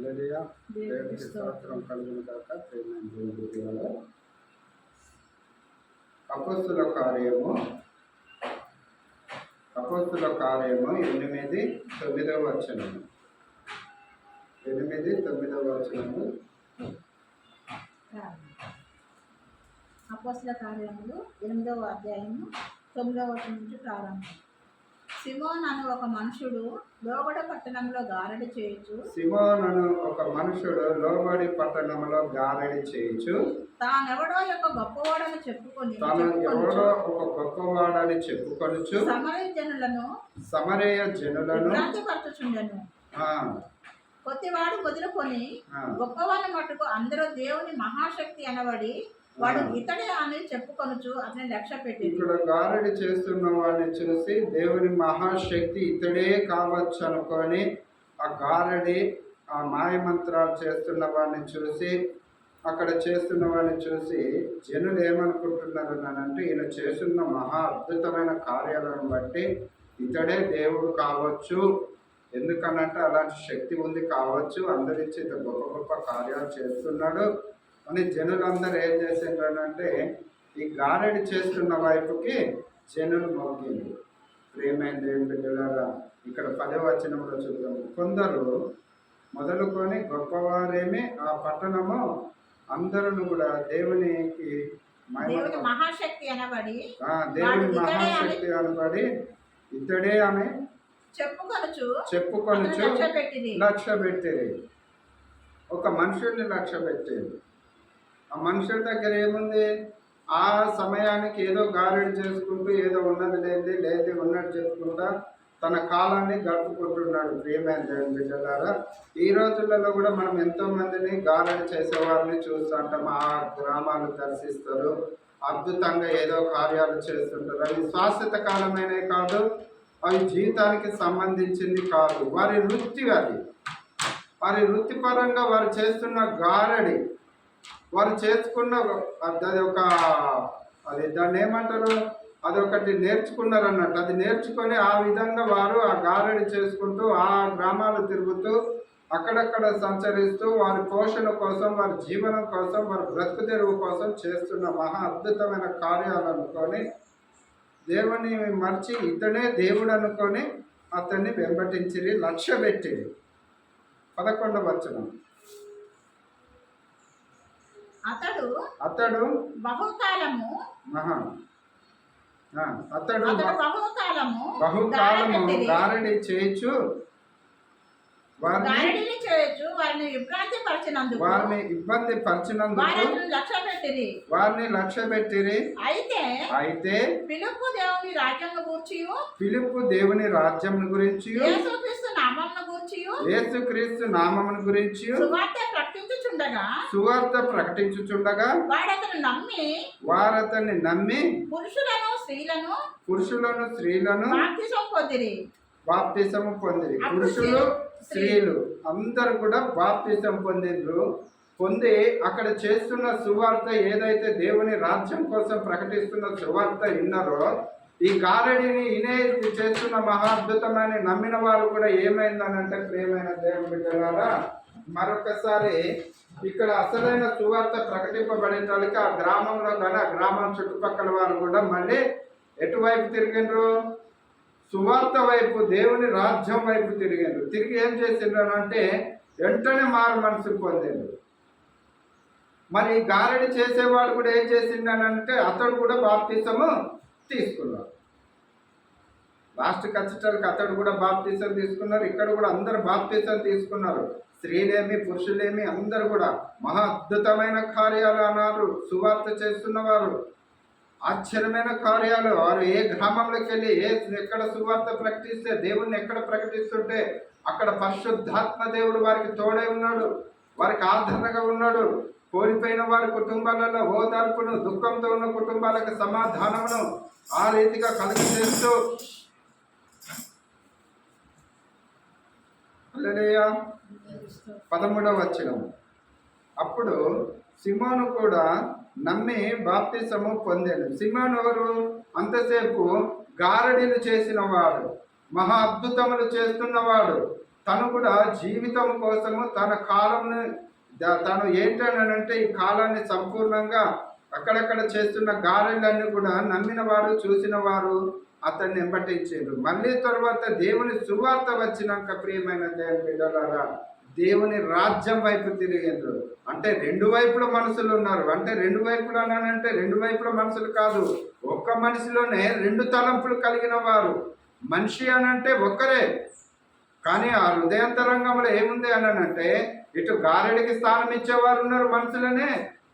దేవునికి స్తోత్రం కలుగును గాక. ప్రేమైన దేవుని బిడ్డలారా, అపోస్తుల కార్యము 8:9 వచనము. 8-9 వచనము. అపోస్తుల కార్యములు 8వ అధ్యాయము 9వ వచనం నుంచి ప్రారంభం. సిమోన్ అను ఒక మనుషుడు లోబడి పట్టణంలో గారడి చేయుచు తానెవడో ఒక గొప్పవాడని చెప్పుకొనుచు సమరయ జనులను భ్రాంతిపరచుచుండెను. కొద్దివాడు మొదలుకొని గొప్పవాని మట్టుకు అందరూ దేవుని మహాశక్తి అనబడి వాడు ఇతడే అని చెప్పుకొనుచు అతని లక్ష్య పెట్టి. ఇక్కడ గారడి చేస్తున్న వాడిని చూసి దేవుని మహాశక్తి ఇతడే కావచ్చు అనుకొని ఆ గారడి ఆ మాయమంత్రాలు చేస్తున్న వాడిని చూసి అక్కడ చేస్తున్న వాడిని చూసి జనులు ఏమనుకుంటున్నారు అంటే ఈయన చేస్తున్న మహా అద్భుతమైన కార్యాలను బట్టి ఇతడే దేవుడు కావచ్చు, ఎందుకనంటే అలాంటి శక్తి ఉంది కావచ్చు, అందరించి గొప్ప గొప్ప కార్యాలు చేస్తున్నాడు అని జనులందరూ ఏం చేసిండ్రంటే ఈ గారడి చేస్తున్న వైపుకి జనులు మొగ్గింది. ప్రేమైన దేవుని బిడ్డలారా, ఇక్కడ 10వ వచనంలో చూద్దాము. కొందరు మొదలుకొని గొప్పవారేమి ఆ పట్టణము అందరూ కూడా దేవునికి మహాశక్తి అనబడి ఇతడే ఆమె చెప్పుకొనుచు లక్ష్య పెట్టేది. ఒక మనుషుల్ని లక్ష్య పెట్టేది. ఆ మనుషుల దగ్గర ఏముంది? ఆ సమయానికి ఏదో గారడి చేసుకుంటూ ఏదో ఉన్నది లేది ఉన్నట్టు చెప్పుకుంటా తన కాలాన్ని గడుపుకుంటున్నాడు. ప్రియమైన దేవుని బిడ్డలారా, ఈ రోజులలో కూడా మనం ఎంతో మందిని గారడి చేసేవారిని చూస్తుంటాం. ఆ గ్రామాలు దర్శిస్తారు, అద్భుతంగా ఏదో కార్యాలు చేస్తుంటారు. అవి శాశ్వత కాలమైనవి కాదు, అవి జీవితానికి సంబంధించింది కాదు. వారి వృత్తి అది. వారి వృత్తిపరంగా వారు చేస్తున్న గారడి, వారు చేసుకున్న అది దాన్ని ఏమంటారు, అదొకటి నేర్చుకున్నారు అన్నట్టు. అది నేర్చుకొని ఆ విధంగా వారు ఆ గారడి చేసుకుంటూ ఆ గ్రామాలు తిరుగుతూ అక్కడక్కడ సంచరిస్తూ వారి పోషణ కోసం, వారి జీవనం కోసం, వారి బ్రతుకు తెరువు కోసం చేస్తున్న మహా అద్భుతమైన కార్యాలు అనుకొని దేవుని మర్చి ఇతనే దేవుడు అనుకొని అతన్ని వెంబటించిరి, లక్ష్య పెట్టిరి. 11వ వచనం. అతడు బహుకాలము గారడి చేయొచ్చు వారిని ఇబ్బంది పరిచినందుకు వారిని లక్ష్య పెట్టిరి. అయితే ఫిలిప్పు దేవుని రాజ్యం గురించి యేసుక్రీస్తు నామమును గురించి సువార్త ప్రకటించుచుండగా వారతన్ని నమ్మి పురుషులను స్త్రీలను బాప్తిసము పొందిరి. పురుషులు స్త్రీలు అందరు కూడా బాప్తిసం పొంది అక్కడ చేస్తున్న సువార్త, ఏదైతే దేవుని రాజ్యం కోసం ప్రకటిస్తున్న సువార్త విన్నారో, ఈ గారడిని ఇనే చేస్తున్న మహా అద్భుతమైన నమ్మిన వారు కూడా ఏమైందనంటే, ప్రియమైన దేవుని బిడ్డలారా, మరొకసారి ఇక్కడ అసలైన సువార్త ప్రకటింపబడేటానికి ఆ గ్రామంలో కానీ ఆ గ్రామం చుట్టుపక్కల వారు కూడా మళ్ళీ ఎటువైపు తిరిగిండ్రు? సువార్త వైపు, దేవుని రాజ్యం వైపు తిరిగిండ్రు. తిరిగి ఏం చేసిండ్రు అంటే వెంటనే మారు మనసు పొందిండ్రు. మరి గారడి చేసేవాడు కూడా ఏం చేసిండనంటే అతడు కూడా బాప్తిసము తీసుకున్నాడు. లాస్ట్కి వచ్చేటరికి అతడు కూడా బాప్తిసం తీసుకున్నారు. ఇక్కడ కూడా అందరు బాప్తిసం తీసుకున్నారు. స్త్రీలేమి పురుషులేమి అందరు కూడా మహా అద్భుతమైన కార్యాలు అన్నారు. సువార్త చేస్తున్నవారు ఆశ్చర్యమైన కార్యాలు. వారు ఏ గ్రామంలోకి వెళ్ళి ఎక్కడ సువార్త ప్రకటిస్తే, దేవుణ్ణి ఎక్కడ ప్రకటిస్తుంటే అక్కడ పరిశుద్ధాత్మ దేవుడు వారికి తోడై ఉన్నాడు, వారికి ఆదరణగా ఉన్నాడు. కోల్పోయిన వారి కుటుంబాలలో ఓదార్పును, దుఃఖంతో ఉన్న కుటుంబాలకు సమాధానమును ఆ రీతిగా కలుగజేస్తూ 13వ వచనం. అప్పుడు సిమోను కూడా నమ్మి బాప్తిసము పొందాడు. సిమోను ఎవరు? అంతసేపు గారడీలు చేసిన వాడు, మహా అద్భుతములు చేస్తున్నవాడు, తను కూడా జీవితం కోసము తన కాలంను తను ఏంటనంటే ఈ కాలాన్ని సంపూర్ణంగా అక్కడక్కడ చేస్తున్న గారెలన్నీ కూడా నమ్మిన వారు చూసిన వారు అతన్ని వెంబడించారు. మళ్ళీ తర్వాత దేవుని సువార్త వచ్చినాక ప్రియమైన దేవుని బిడ్డలారా దేవుని రాజ్యం వైపు తిరిగిండ్రు. అంటే రెండు వైపుల మనుషులు ఉన్నారు. అంటే రెండు వైపులు అనంటే రెండు వైపుల మనుషులు కాదు, ఒక్క మనిషిలోనే రెండు తలంపులు కలిగిన వారు. మనిషి అనంటే ఒక్కరే, కానీ ఆ హృదయాంతరంగంలో ఏముంది అనంటే ఇటు గారెడికి స్థానం ఇచ్చేవారు ఉన్నారు మనుషులనే,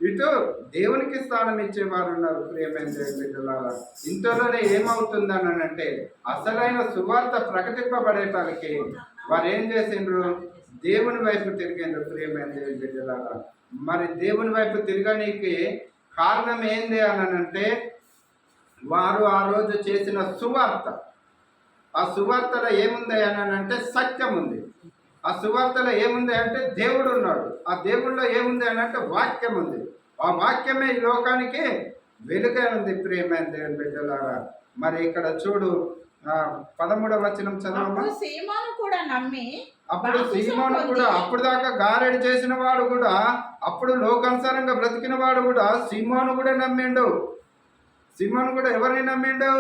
ఇటు దేవునికి స్థానం ఇచ్చేవారు ఉన్నారు. ప్రియమైన దేవుని బిడ్డలారా ఇంతలోనే ఏమవుతుంది అనంటే అసలైన సువార్త ప్రకటింపబడేటానికి వారు ఏం చేసిండ్రు? దేవుని వైపు తిరిగిండ్రు. ప్రియమైన దేవుని బిడ్డలారా మరి దేవుని వైపు తిరగడానికి కారణం ఏంది అనంటే వారు ఆ రోజు చేసిన సువార్త. ఆ సువార్తలో ఏముంది అనంటే సత్యం ఉంది. ఆ సువార్తలో ఏముంది అంటే దేవుడు ఉన్నాడు. ఆ దేవుడిలో ఏముంది అనంటే వాక్యం ఉంది. ఆ వాక్యమే ఈ లోకానికి వెలుగే ఉంది. ప్రియమైన దేవుని బిడ్డలారా మరి ఇక్కడ చూడు 13వ వచనం చదవమ్మా. సీమోను కూడా నమ్మి, అప్పుడు సీమోను కూడా అప్పుడు దాకా గారెడి చేసిన వాడు కూడా, అప్పుడు లోకానుసారంగా బ్రతికిన వాడు కూడా సీమోను కూడా నమ్మిండు. సీమోను కూడా ఎవరిని నమ్మిండు?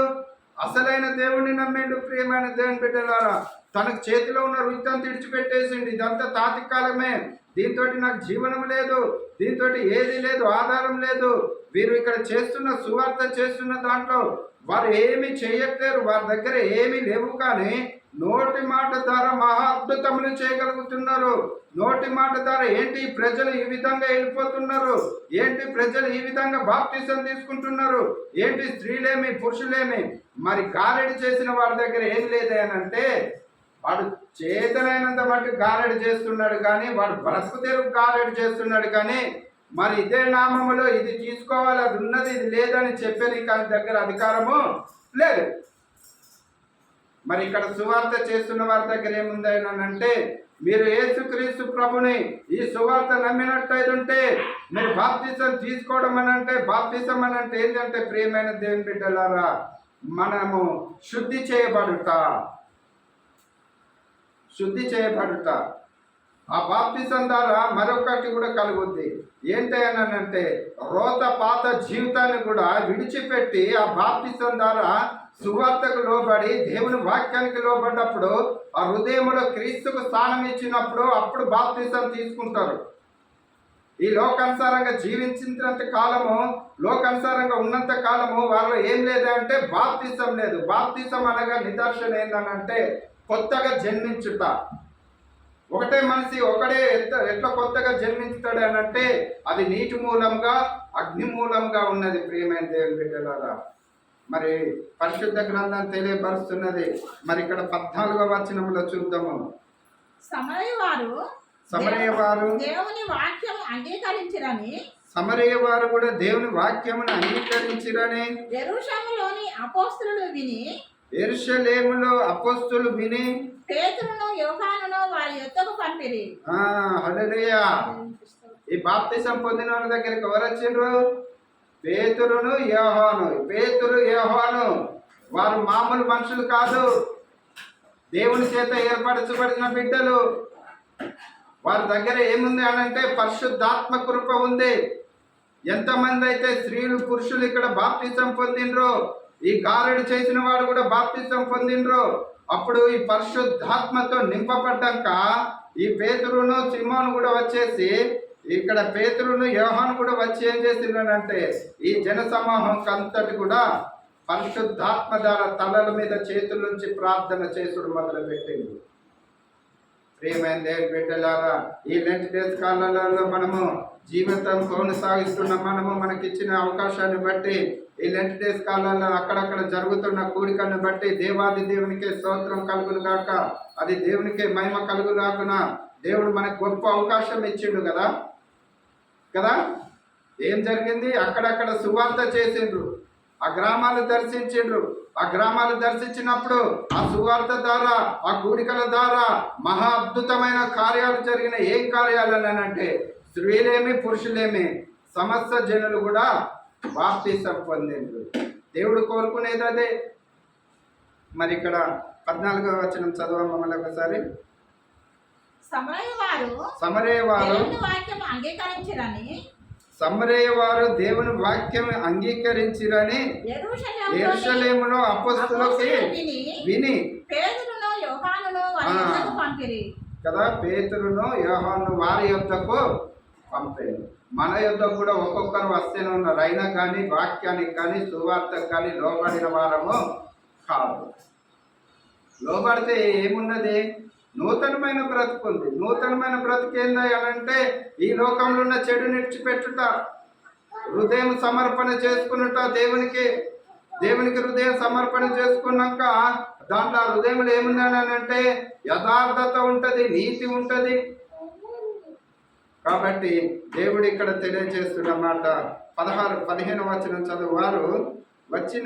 అసలైన దేవుణ్ణి నమ్మిండు. ప్రియమైన దేవుని బిడ్డలారా తనకు చేతిలో ఉన్న వృత్తం విడిచిపెట్టేసిండు. ఇదంతా తాత్కాలమే, దీంతో నాకు జీవనం లేదు, దీంతో ఏది లేదు, ఆధారం లేదు. వీరు ఇక్కడ చేస్తున్న సువార్త చేస్తున్న దాంట్లో వారు ఏమి చేయట్లేరు, వారి దగ్గర ఏమీ లేవు, కానీ నోటి మాట ద్వారా మహా అద్భుతములు చేయగలుగుతున్నారు. నోటి మాట ద్వారా ఏంటి ప్రజలు ఈ విధంగా వెళ్ళిపోతున్నారు, ఏంటి ప్రజలు ఈ విధంగా బాప్తిసం తీసుకుంటున్నారు, ఏంటి స్త్రీలేమి పురుషులేమి. మరి గారెడి చేసిన వారి దగ్గర ఏం లేదు అంటే వాడు చేతనైనంత మట్టి గారెడి చేస్తున్నాడు, కానీ వాడు బ్రతుకు తెరుగు గారెడి చేస్తున్నాడు. కానీ మరి ఇదే నామములో ఇది తీసుకోవాలి, అది ఉన్నది, ఇది లేదని చెప్పేది కానీ దగ్గర అధికారము లేదు. మరి ఇక్కడ సువార్త చేస్తున్న వారి దగ్గర ఏముంది అంటే మీరు యేసుక్రీస్తు ప్రభుని ఈ సువార్త నమ్మినట్టయితే మీరు బాప్తిసం తీసుకోవడం అనంటే, బాప్తిసం అనంటే ఏంటంటే ప్రియమైన దేవుని బిడ్డలారా మనము శుద్ధి చేయబడుట. ఆ బాప్తిసం ద్వారా మరొకటి కూడా కలుగుద్ది. ఏంటనంటే రోత పాత జీవితాన్ని కూడా విడిచిపెట్టి ఆ బాప్తిసం ద్వారా సువార్తకు లోబడి దేవుని వాక్యానికి లోబడ్డప్పుడు ఆ హృదయంలో క్రీస్తుకు స్థానం ఇచ్చినప్పుడు అప్పుడు బాప్తిసం తీసుకుంటారు. ఈ లోకానుసారంగా జీవించినంత కాలము, లోకానుసారంగా ఉన్నంత కాలము వారిలో ఏం లేదంటే బాప్తిసం లేదు. బాప్తిసం అనగా నిదర్శనం ఏంటనంటే కొత్తగా జన్మించుట. ఒకటే మనిషి ఒకడే ఎట్లా కొత్తగా జన్మించుతాడు అనంటే అది నీటి మూలంగా అగ్ని మూలంగా ఉన్నది. ప్రియమైన దేవుని బిడ్డలారా మరి పరిశుద్ధ గ్రంథం తెలియపరుస్తున్నది. మరి ఇక్కడ 14వ వచనంలో చూద్దాము. సమరయ వారు దేవుని వాక్యం అంగీకరించిరని, సమరయ వారు కూడా దేవుని వాక్యమును అంగీకరించిరని యెరూషలేములోని అపోస్తలులు విని, యెరూషలేములో అపోస్తలులు విని పేతురును యోహానును వారి యొద్దకు పంపిరి. హల్లెలూయా. ఈ బాప్తిసం పొందిన వాళ్ళ దగ్గరికి ఎవరు వచ్చిండ్రు? పేతురును యోహాను. పేతురు యోహాను వారు మామూలు మనుషులు కాదు, దేవుని చేత ఏర్పరచబడిన బిడ్డలు. వారి దగ్గర ఏముంది అనంటే పరిశుద్ధాత్మ కృప ఉంది. ఎంతమంది అయితే స్త్రీలు పురుషులు ఇక్కడ బాప్తిసం పొందిండ్రో, ఈ గారెడు చేసిన వాడు కూడా బాప్తిసం పొందిండ్రో, అప్పుడు ఈ పరిశుద్ధాత్మతో నింపబడ్డాక ఈ పేతురును సిమోను కూడా వచ్చేసి, ఇక్కడ పేతురును యోహాను కూడా వచ్చి ఏం చేసిండ్రంటే ఈ జన సమూహం అంతటి కూడా పరిశుద్ధాత్మ ద్వారా తలల మీద చేతుల నుంచి ప్రార్థన చేసుడు మొదలు పెట్టింది. ప్రియమైన దేవుని బిడ్డలారా ఈ లెంట్ డేస్ కాలాలలో మనము జీవితం కొనసాగిస్తున్న మనము మనకిచ్చిన అవకాశాన్ని బట్టి ఈ లెంట్ డేస్ కాలాల్లో అక్కడక్కడ జరుగుతున్న కూడికను బట్టి దేవాది దేవునికే స్తోత్రం కలుగును గాక, అది దేవునికే మహిమ కలుగు కాకున దేవుడు మనకు గొప్ప అవకాశం ఇచ్చిండు కదా. ఏం జరిగింది? అక్కడక్కడ సువార్త చేసిండ్రు, ఆ గ్రామాలు దర్శించిండ్రు. ఆ గ్రామాలు దర్శించినప్పుడు ఆ సువార్త ద్వారా, ఆ కూడికల ద్వారా మహా అద్భుతమైన కార్యాలు జరిగిన. ఏం కార్యాలు అంటే స్త్రీలేమి పురుషులేమి సమస్త జనులు కూడా బాప్తిసం పొందిండ్రు. దేవుడు కోరుకునేది అదే. మరి ఇక్కడ 14వ వచనం చదవ మమ్మల్ని ఒకసారి. సమరయ వారు దేవుని వాక్యం అంగీకరించిరని దేవుని వాక్యం అంగీకరించిరని యెరూషలేములో అపోస్తలులకి విని పేతురును యోహానును వారి యొద్దకు పంపిరి కదా. పేతురును యోహాను వారి యొద్దకు పంపారు. మన యొద్దకు కూడా ఒక్కొక్కరు వస్తేనే ఉన్నారు. అయినా కానీ వాక్యానికి కానీ సువార్తకు కానీ లోబడిన వారము కాదు. లోబడితే ఏమున్నది? నూతనమైన బ్రతుకు ఉంది. నూతనమైన బ్రతుకు ఏందంటే ఈ లోకంలో ఉన్న చెడు నిడిచిపెట్టుట, హృదయం సమర్పణ చేసుకున్నట, దేవునికి హృదయం సమర్పణ చేసుకున్నాక దాంట్లో హృదయంలో ఏముందనంటే యథార్థత ఉంటుంది, నీతి ఉంటుంది. కాబట్టి దేవుడు ఇక్కడ తెలియజేస్తున్నమాట. 15 వచనం చదువు. వారు వచ్చి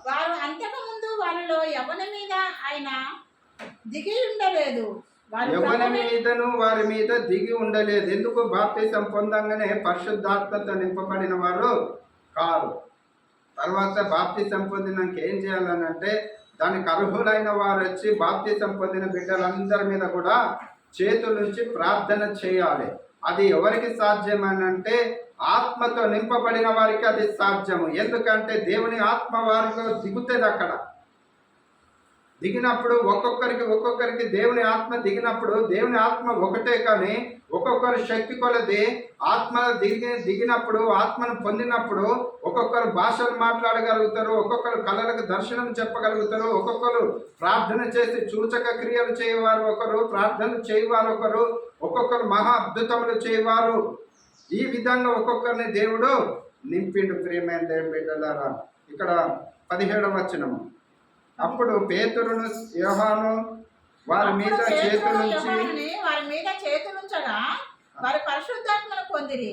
వారు అంతకు ముందు వారిలో ఎవరి మీద ఆయన దిగి ఉండలేదు, ఎవరి మీదను వారి మీద దిగి ఉండలేదు. ఎందుకు? బాప్తిసం పొందంగానే పరిశుద్ధాత్మతో నింపబడిన వారు కాదు. తర్వాత బాప్తిసం పొందినాక ఏం చేయాలనంటే దానికి అర్హులైన వారు వచ్చి బాప్తిసం పొందిన బిడ్డలందరి మీద కూడా చేతుల నుంచి ప్రార్థన చేయాలి. అది ఎవరికి సాధ్యమనంటే ఆత్మతో నింపబడిన వారికి అది సాధ్యము. ఎందుకంటే దేవుని ఆత్మ వారిలో దిగుతుంది. అక్కడ దిగినప్పుడు ఒక్కొక్కరికి దేవుని ఆత్మ దిగినప్పుడు దేవుని ఆత్మ ఒకటే, కానీ ఒక్కొక్కరు శక్తి కొలది ఆత్మ దిగినప్పుడు ఆత్మను పొందినప్పుడు ఒక్కొక్కరు భాషలు మాట్లాడగలుగుతారు, ఒక్కొక్కరు కళలకు దర్శనం చెప్పగలుగుతారు, ఒక్కొక్కరు ప్రార్థన చేసి సూచక క్రియలు చేయవారు ఒకరు, ప్రార్థన చేయవారు ఒకరు, ఒక్కొక్కరు మహా అద్భుతములు చేయవారు. ఈ విధంగా ఒక్కొక్కరిని దేవుడు నింపిండు. ప్రియమైన దేవుని బిడ్డలారా, ఇక్కడ 17వ వచనము. అప్పుడు పేతురును యోహాను వారి మీద చేతులుంచగా వారి పరిశుద్ధాత్మను పొందిరి.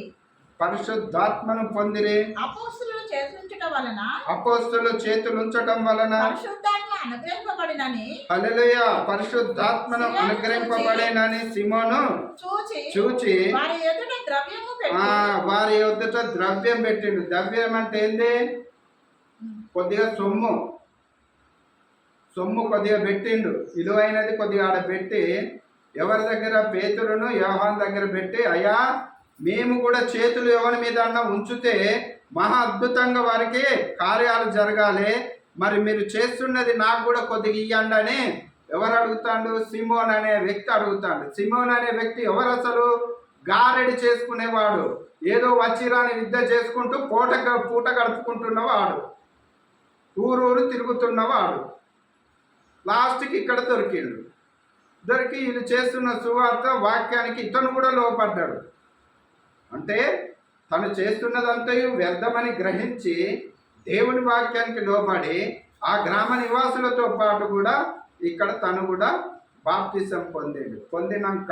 అపోస్తలులు చేతులుంచటం వలన పరిశుద్ధాత్మ అనుగ్రహింపబడినని, హల్లెలూయా, పరిశుద్ధాత్మను అనుగ్రహింపబడినని సిమోను చూచి వారి ఎదుట ద్రవ్యం పెట్టిండు. ద్రవ్యం అంటే ఏంది? కొద్దిగా సొమ్ము కొద్దిగా పెట్టిండు. విలువైనది కొద్దిగా ఆడ పెట్టి ఎవరి దగ్గర? పేతురును యోహాను దగ్గర పెట్టి, అయ్యా మేము కూడా చేతులు ఎవరి మీద అన్నా ఉంచితే మహా అద్భుతంగా వారికి కార్యాలు జరగాలి, మరి మీరు చేస్తున్నది నాకు కూడా కొద్దిగా ఇయ్యండి అని ఎవరు అడుగుతాడు? సిమోన్ అనే వ్యక్తి అడుగుతాడు. సిమోన్ అనే వ్యక్తి ఎవరు? అసలు గారెడి చేసుకునేవాడు, ఏదో వచ్చిరాని విద్య చేసుకుంటూ పూట గడుపుకుంటున్నవాడు, ఊరూరు తిరుగుతున్నవాడు. లాస్ట్కి ఇక్కడ దొరికి వీళ్ళు చేస్తున్న సువార్త వాక్యానికి ఇతను కూడా లోపడ్డాడు. అంటే తను చేస్తున్నదంతయు వ్యర్థమని గ్రహించి దేవుని వాక్యానికి లోబడి ఆ గ్రామ నివాసులతో పాటు కూడా ఇక్కడ తను కూడా బాప్తిసం పొందినాక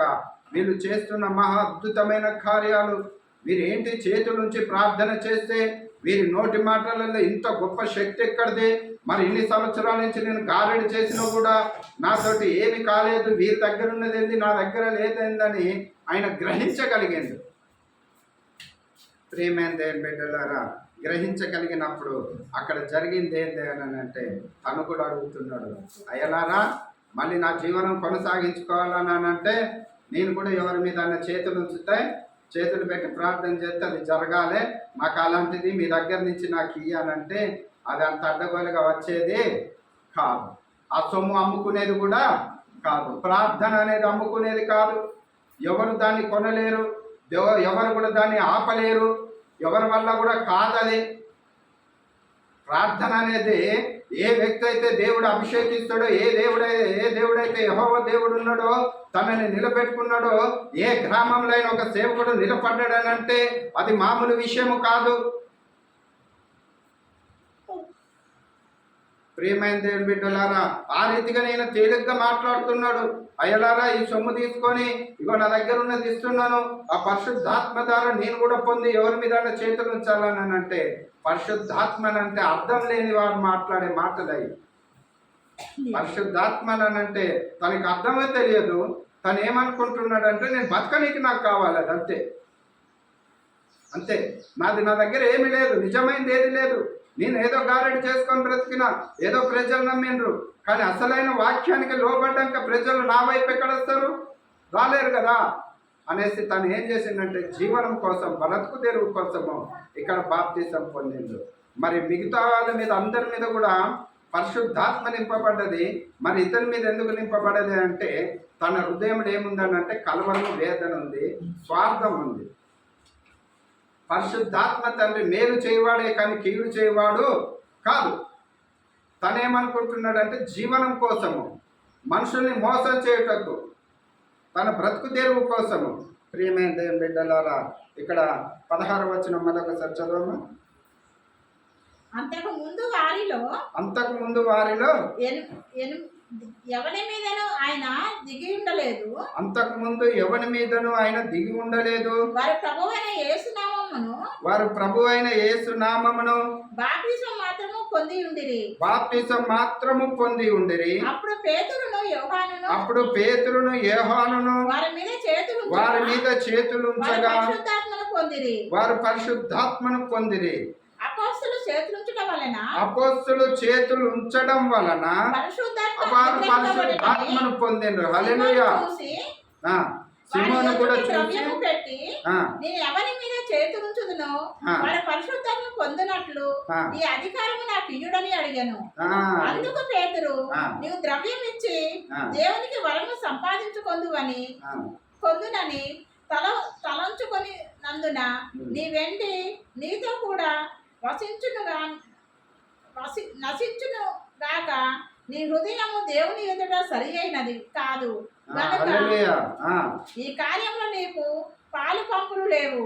వీళ్ళు చేస్తున్న మహా అద్భుతమైన కార్యాలు, వీరేంటి చేతుల నుంచి ప్రార్థన చేస్తే వీరి నోటి మాటలలో ఇంత గొప్ప శక్తి ఎక్కడిది? మరి ఇన్ని సంవత్సరాల నుంచి నేను గారెడి చేసినా కూడా నాతోటి ఏమి కాలేదు, వీరి దగ్గర ఉన్నది ఏంది, నా దగ్గర లేదేందని ఆయన గ్రహించగలిగింది. ప్రియమైన దేవుని బిడ్డలారా, గ్రహించగలిగినప్పుడు అక్కడ జరిగింది ఏంటి అని అంటే తను కూడా అడుగుతున్నాడు, అయ్యలారా మళ్ళీ నా జీవనం కొనసాగించుకోవాలని అంటే నేను కూడా ఎవరి మీద చేతులు ఉంచుతాయి, చేతులు పెట్టి ప్రార్థన చేస్తే అది జరగాలి, నాకు అలాంటిది మీ దగ్గర నుంచి నాకు ఇయ్యాలంటే అది అంత అడ్డగోలుగా వచ్చేది కాదు. ఆ సొమ్ము అమ్ముకునేది కూడా కాదు, ప్రార్థన అనేది అమ్ముకునేది కాదు. ఎవరు దాన్ని కొనలేరు, ఎవరు కూడా దాన్ని ఆపలేరు, ఎవరి వల్ల కూడా కాదది. ప్రార్థన అనేది ఏ వ్యక్తి అయితే దేవుడు అభిషేకిస్తాడో, ఏ దేవుడైతే యెహోవా దేవుడు ఉన్నాడో, తనని నిలబెట్టుకున్నాడో, ఏ గ్రామంలో అయినా ఒక సేవకుడు నిలబడ్డాడనంటే అది మామూలు విషయము కాదు. ప్రియమైన దేవుని బిడ్డలారా, ఆ రీతిగా నేను తేలిగ్గా మాట్లాడుతున్నాడు. అయ్యలారా ఈ సొమ్ము తీసుకొని ఇగో నా దగ్గర ఉన్నది ఇస్తున్నాను, ఆ పరిశుద్ధాత్మ ద్వారా నేను కూడా పొంది ఎవరి మీద చేతులు ఉంచాలని అంటే పరిశుద్ధాత్మనంటే అర్థం లేని వారు మాట్లాడే మాటలయ్యి. పరిశుద్ధాత్మనంటే తనకి అర్థమే తెలియదు, తను ఏమనుకుంటున్నాడంటే నేను బతకనికి నాకు కావాలి, అదంతే. అంతే. నాది నా దగ్గర ఏమీ లేదు, నిజమైంది ఏది లేదు. నేను ఏదో గారెడి చేసుకొని బ్రతికినా, ఏదో ప్రజలు నమ్మిండ్రు, కానీ అసలైన వాక్యానికి లోబడ్డాక ప్రజలు నా వైపు ఎక్కడొస్తారు? రాలేరు కదా అనేసి తను ఏం చేసిందంటే జీవనం కోసం, బ్రతుకు తెరువు కోసము ఇక్కడ బాప్తిసం పొందిండు. మరి మిగతా వాళ్ళ మీద, అందరి మీద కూడా పరిశుద్ధాత్మ నింపబడ్డది. మరి ఇతని మీద ఎందుకు నింపబడ్డది అంటే తన హృదయంలో ఏముందనంటే కలవరము, వేదన ఉంది, స్వార్థం ఉంది. పరిశుద్ధాత్మ తండ్రి మేలు చేయవాడే కానీ కీడు చేయవాడు కాదు. తనేమనుకుంటున్నాడంటే జీవనం కోసము, మనుషుల్ని మోసం చేయుటకు, తన బ్రతుకు తెరువు కోసము. ప్రియమైన దేవుని బిడ్డలారా, ఇక్కడ 16వ వచనం మరొకసారి చదవము. అంతకు ముందు వారిలో ఎవరి మీదను ఆయన దిగి ఉండలేదు. అంతకు ముందు ఎవరి మీదను ఆయన దిగి ఉండలేదు. వారు ప్రభువైన యేసు నామమును బాప్తిసం మాత్రము పొంది ఉండిరి. అప్పుడు పేతురును యోహానును వారి మీద చేతులు ఉంచగా వారు పరిశుద్ధాత్మను పొందిరి. అపోస్తలు చేతులు ఉంచడం వలన వారు పరిశుద్ధాత్మను పొందిండ్రు. హల్లెలూయా. సిమోను కూడా చూసి నేను ఎవరి మీద చేతులుంచుదునో వారి పరిశుద్ధాత్మను పొందినట్లు ఈ అధికారము నాకు ఇయ్యుడని అడిగాను. అందుకు పేతురు, నీవు ద్రవ్యం ఇచ్చి దేవునికి వరము కొందునని తలంచుకొని నందున నీ వెండి నీతో కూడా నశించును గాక, నీ హృదయము దేవుని ఎదుట సరి అయినది కాదు గనుక ఈ కార్యంలో నీకు పాలు పంపులు లేవు.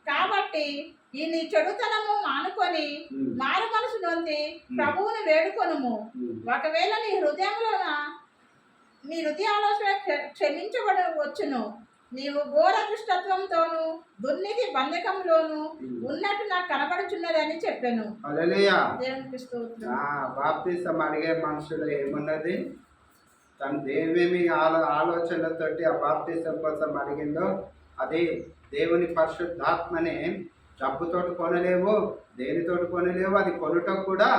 కాబట్టి ఈ నీ చెడుతనము మానుకొని మారు మనసు నొంది ప్రభువుని వేడుకొనుము. ఒకవేళ నీ హృదయాలోచన క్షమించబడవచ్చును. నీవు ఘోర దుష్టత్వంతోను దుర్నీతి బంధకంలోను ఉన్నట్టు నాకు కనబడుచున్నదని చెప్పాను. దేవునికి స్తోత్రం. బాప్తిసం అడిగే మనుషులు ఏమున్నది? తను దేవేమి ఆలోచనలతోటి ఆ బాప్తిసం కోసం అడిగిందో అది దేవుని పరిశుద్ధాత్మనే. డబ్బుతోటి కొనలేవు, దేనితోటి కొనలేవు, అది కొనుటకు కూడా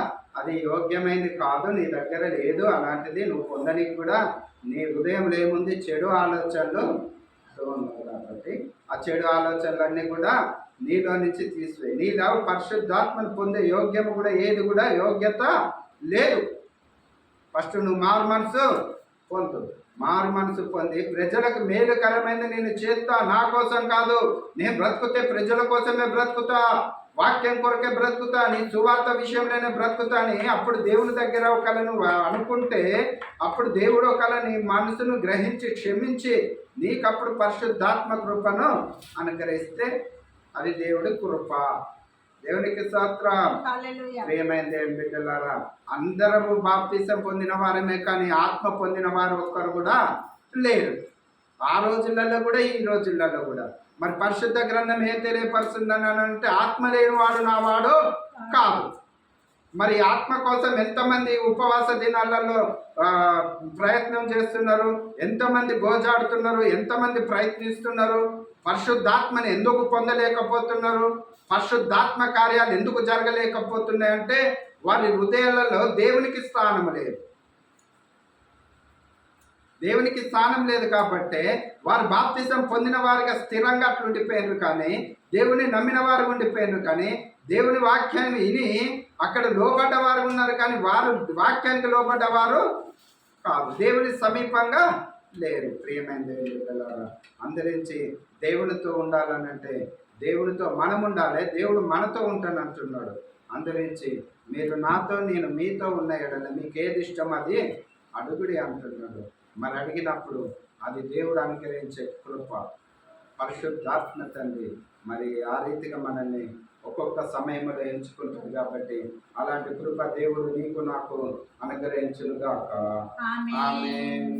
అది యోగ్యమైనది కాదు, నీ దగ్గర లేదు. అలాంటిది నువ్వు పొందడానికి కూడా నీ హృదయంలో ఏముంది? చెడు ఆలోచనలు కాబట్టి ఆ చెడు ఆలోచనలన్నీ కూడా నీలో నుంచి తీసివేయి. నీలో పరిశుద్ధాత్మను పొందే యోగ్యము కూడా ఏది కూడా యోగ్యత లేదు. ఫస్ట్ నువ్వు మారు మనసు పొంది ప్రజలకు మేలుకరమైనది నేను చేస్తా, నా కోసం కాదు. నేను బ్రతుకుతే ప్రజల కోసమే బ్రతుకుతా, వాక్యం కొరకే బ్రతుకుతా, నీ సువార్త విషయంలోనే బ్రతుకుతా అని అప్పుడు దేవుని దగ్గర ఒకవేళ నువ్వు అనుకుంటే అప్పుడు దేవుడు ఒకవేళ నీ మనసును గ్రహించి క్షమించి నీకప్పుడు పరిశుద్ధాత్మ కృపను అనుగ్రహిస్తే అది దేవుడి కృప. దేవునికి స్తోత్రం. ప్రియమైన దేవుని బిడ్డలారా, అందరము బాప్తిసం పొందిన వారమే కానీ ఆత్మ పొందిన వారు ఒక్కరు కూడా లేరు. ఆ రోజులలో కూడా ఈ రోజులలో కూడా. మరి పరిశుద్ధ గ్రంథం ఏం తెలియపరుస్తుందని అంటే ఆత్మ లేని వాడు నా వాడు కాదు. మరి ఆత్మ కోసం ఎంతమంది ఉపవాస దినాలలో ప్రయత్నం చేస్తున్నారు, ఎంతమంది గోజాడుతున్నారు, ఎంతమంది ప్రయత్నిస్తున్నారు. పరిశుద్ధాత్మని ఎందుకు పొందలేకపోతున్నారు? పరిశుద్ధాత్మ కార్యాలు ఎందుకు జరగలేకపోతున్నాయంటే వారి హృదయాలలో దేవునికి స్థానం లేదు. దేవునికి స్థానం లేదు కాబట్టి వారు బాప్తిసం పొందిన వారిగా స్థిరంగా అట్లా ఉండిపోయారు, కానీ దేవుని నమ్మిన వారు ఉండిపోయారు, కానీ దేవుని వాక్యాన్ని విని అక్కడ లోబడ్డవారు ఉన్నారు, కానీ వారు వాక్యానికి లోబడ్డవారు కాదు, దేవుని సమీపంగా లేరు. ప్రియమైన దేవుని పిల్లలారా, అందరించి దేవునితో ఉండాలనంటే దేవునితో మనం ఉండాలి, దేవుడు మనతో ఉంటానంటున్నాడు. అందరించి మీరు నాతో నేను మీతో ఉన్న ఎడల మీకు ఏది ఇష్టం అది అడుగుడి అంటున్నాడు. మరి అడిగినప్పుడు అది దేవుడు అనుగ్రహించే కృప, పరిశుద్ధాత్మ తండ్రి మరి ఆ రీతిగా మనల్ని ఒక్కొక్క సమయంలో ఎంచుకుంటుంది. కాబట్టి అలాంటి కృప దేవుడు నీకు నాకు అనుగ్రహించునుగాక. ఆమేన్.